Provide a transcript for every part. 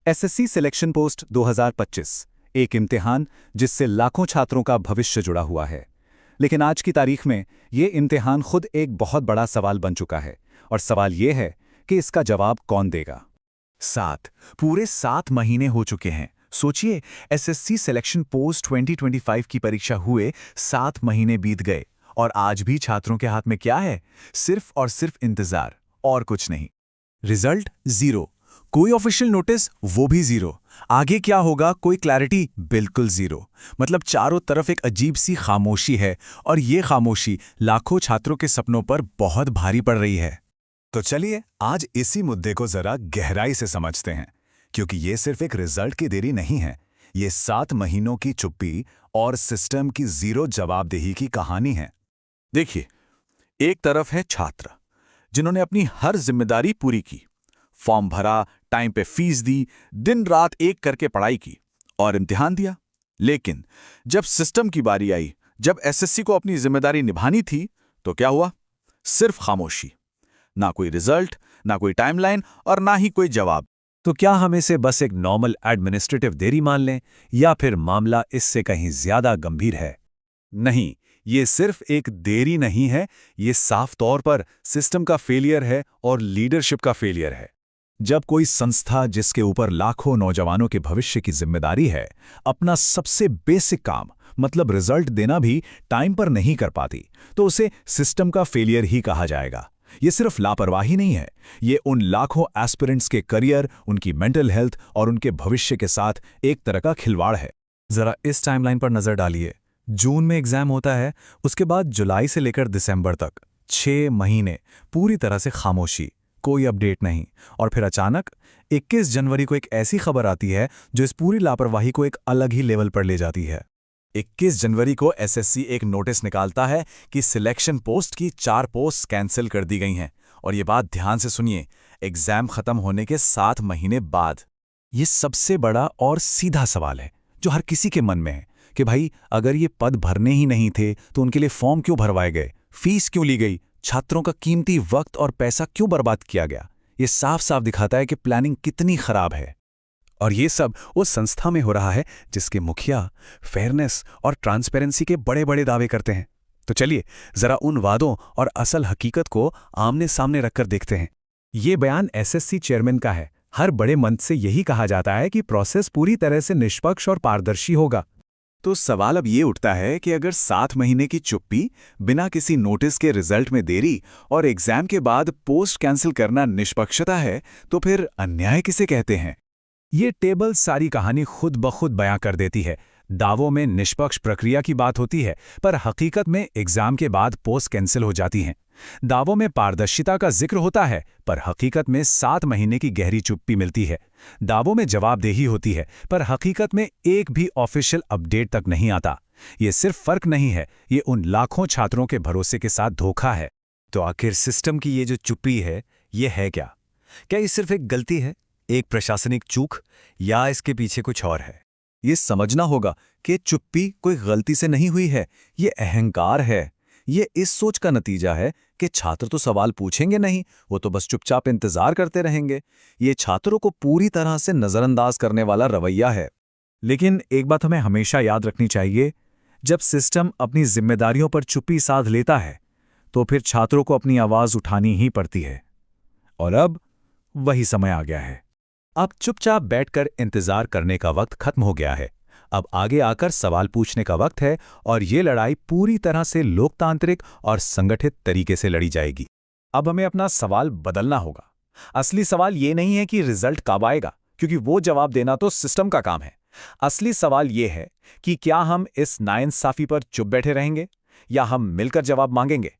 SSC selection post 2025 एक इम्तिहान जिससे लाखों छात्रों का भविष्य जुड़ा हुआ है। लेकिन आज की तारीख में ये इम्तिहान खुद एक बहुत बड़ा सवाल बन चुका है और सवाल ये है कि इसका जवाब कौन देगा। पूरे 7 महीने हो चुके हैं। सोचिए, एसएससी सिलेक्शन पोस्ट 2025 की परीक्षा हुए 7 महीने बीत गए और आज भी छात्रों के हाथ में क्या है? सिर्फ और सिर्फ इंतजार और कुछ नहीं। रिजल्ट जीरो, कोई ऑफिशियल नोटिस वो भी जीरो, आगे क्या होगा कोई क्लैरिटी बिल्कुल जीरो। मतलब चारों तरफ एक अजीब सी खामोशी है और ये खामोशी लाखों छात्रों के सपनों पर बहुत भारी पड़ रही है। तो चलिए आज इसी मुद्दे को जरा गहराई से समझते हैं, क्योंकि ये सिर्फ एक रिजल्ट की देरी नहीं है, ये 7 महीनों की चुप्पी और सिस्टम की जीरो जवाबदेही की कहानी है। देखिए, एक तरफ है छात्र जिन्होंने अपनी हर जिम्मेदारी पूरी की, फॉर्म भरा, टाइम पे फीस दी, दिन रात एक करके पढ़ाई की और इम्तिहान दिया। लेकिन जब सिस्टम की बारी आई, जब एसएससी को अपनी जिम्मेदारी निभानी थी, तो क्या हुआ? सिर्फ खामोशी। ना कोई रिजल्ट, ना कोई टाइमलाइन और ना ही कोई जवाब। तो क्या हम इसे बस एक नॉर्मल एडमिनिस्ट्रेटिव देरी मान लें या फिर मामला इससे कहीं ज्यादा गंभीर है? नहीं, ये सिर्फ एक देरी नहीं है, ये साफ तौर पर सिस्टम का फेलियर है और लीडरशिप का फेलियर है। जब कोई संस्था जिसके ऊपर लाखों नौजवानों के भविष्य की जिम्मेदारी है, अपना सबसे बेसिक काम मतलब रिजल्ट देना भी टाइम पर नहीं कर पाती, तो उसे सिस्टम का फेलियर ही कहा जाएगा। ये सिर्फ लापरवाही नहीं है, ये उन लाखों एस्पिरेंट्स के करियर, उनकी मेंटल हेल्थ और उनके भविष्य के साथ एक तरह का खिलवाड़ है। जरा इस टाइमलाइन पर नजर डालिए। जून में एग्जाम होता है, उसके बाद जुलाई से लेकर दिसंबर तक 6 महीने पूरी तरह से खामोशी, कोई अपडेट नहीं। और फिर अचानक 21 जनवरी को एक ऐसी खबर आती है जो इस पूरी लापरवाही को एक अलग ही लेवल पर ले जाती है। 21 जनवरी को एसएससी एक नोटिस निकालता है कि सिलेक्शन पोस्ट की 4 पोस्ट कैंसिल कर दी गई हैं। और ये बात ध्यान से सुनिए, एग्जाम खत्म होने के 7 महीने बाद। ये सबसे बड़ा और सीधा सवाल है जो हर किसी के मन में है कि भाई, अगर ये पद भरने ही नहीं थे तो उनके लिए फॉर्म क्यों भरवाए गए, फीस क्यों ली गई, छात्रों का कीमती वक्त और पैसा क्यों बर्बाद किया गया? ये साफ साफ दिखाता है कि प्लानिंग कितनी खराब है। और ये सब उस संस्था में हो रहा है जिसके मुखिया फेयरनेस और ट्रांसपेरेंसी के बड़े बड़े दावे करते हैं। तो चलिए जरा उन वादों और असल हकीकत को आमने सामने रखकर देखते हैं। ये बयान एसएससी चेयरमैन का है। हर बड़े मंच से यही कहा जाता है कि प्रोसेस पूरी तरह से निष्पक्ष और पारदर्शी होगा। तो सवाल अब ये उठता है कि अगर 7 महीने की चुप्पी, बिना किसी नोटिस के रिजल्ट में देरी और एग्जाम के बाद पोस्ट कैंसिल करना निष्पक्षता है, तो फिर अन्याय किसे कहते हैं? ये टेबल सारी कहानी खुद ब खुद बयां कर देती है। दावों में निष्पक्ष प्रक्रिया की बात होती है, पर हकीकत में एग्जाम के बाद पोस्ट कैंसिल हो जाती हैं। दावों में पारदर्शिता का जिक्र होता है, पर हकीकत में 7 महीने की गहरी चुप्पी मिलती है। दावों में जवाबदेही होती है, पर हकीकत में एक भी ऑफिशियल अपडेट तक नहीं आता। ये सिर्फ फर्क नहीं है, ये उन लाखों छात्रों के भरोसे के साथ धोखा है। तो आखिर सिस्टम की ये जो चुप्पी है, ये है क्या? क्या ये सिर्फ एक गलती है, एक प्रशासनिक चूक, या इसके पीछे कुछ और है? ये समझना होगा कि चुप्पी कोई गलती से नहीं हुई है, ये अहंकार है। ये इस सोच का नतीजा है कि छात्र तो सवाल पूछेंगे नहीं, वो तो बस चुपचाप इंतजार करते रहेंगे। ये छात्रों को पूरी तरह से नजरअंदाज करने वाला रवैया है। लेकिन एक बात हमें हमेशा याद रखनी चाहिए, जब सिस्टम अपनी जिम्मेदारियों पर चुप्पी साध लेता है तो फिर छात्रों को अपनी आवाज उठानी ही पड़ती है। और अब वही समय आ गया है। अब चुपचाप बैठकर इंतजार करने का वक्त खत्म हो गया है। अब आगे आकर सवाल पूछने का वक्त है और ये लड़ाई पूरी तरह से लोकतांत्रिक और संगठित तरीके से लड़ी जाएगी। अब हमें अपना सवाल बदलना होगा। असली सवाल ये नहीं है कि रिजल्ट कब आएगा, क्योंकि वो जवाब देना तो सिस्टम का काम है। असली सवाल ये है कि क्या हम इस नाइंसाफी पर चुप बैठे रहेंगे या हम मिलकर जवाब मांगेंगे।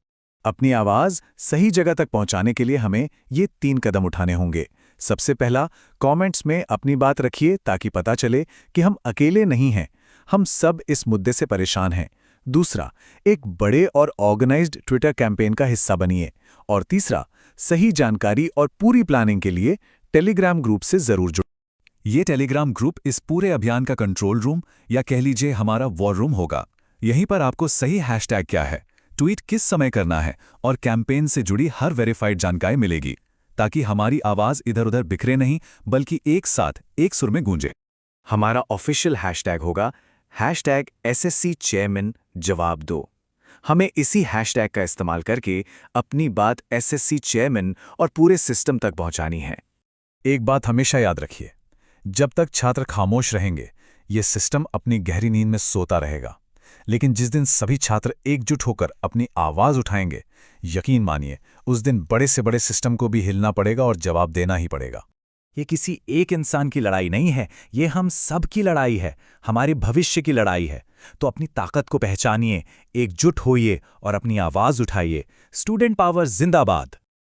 अपनी आवाज सही जगह तक पहुंचाने के लिए हमें ये 3 कदम उठाने होंगे। सबसे पहला, कमेंट्स में अपनी बात रखिए ताकि पता चले कि हम अकेले नहीं हैं, हम सब इस मुद्दे से परेशान हैं। दूसरा, एक बड़े और ऑर्गेनाइज्ड ट्विटर कैंपेन का हिस्सा बनिए। और तीसरा, सही जानकारी और पूरी प्लानिंग के लिए टेलीग्राम ग्रुप से जरूर जुड़ें। ये टेलीग्राम ग्रुप इस पूरे अभियान का कंट्रोल रूम या कह लीजिए हमारा वॉर रूम होगा। यहीं पर आपको सही हैशटैग क्या है, ट्वीट किस समय करना है और कैंपेन से जुड़ी हर वेरीफाइड जानकारी मिलेगी, ताकि हमारी आवाज इधर उधर बिखरे नहीं बल्कि एक साथ एक सुर में गूंजे। हमारा ऑफिशियल हैशटैग होगा #SSC चेयरमैन जवाब दो। हमें इसी हैशटैग का इस्तेमाल करके अपनी बात SSC चेयरमैन और पूरे सिस्टम तक पहुंचानी है। एक बात हमेशा याद रखिए, जब तक छात्र खामोश रहेंगे ये सिस्टम अपनी गहरी नींद में सोता रहेगा, लेकिन जिस दिन सभी छात्र एकजुट होकर अपनी आवाज उठाएंगे, यकीन मानिए उस दिन बड़े से बड़े सिस्टम को भी हिलना पड़ेगा और जवाब देना ही पड़ेगा। ये किसी एक इंसान की लड़ाई नहीं है, ये हम सब की लड़ाई है, हमारे भविष्य की लड़ाई है। तो अपनी ताकत को पहचानिए, एकजुट होइए और अपनी आवाज उठाइए। स्टूडेंट पावर जिंदाबाद।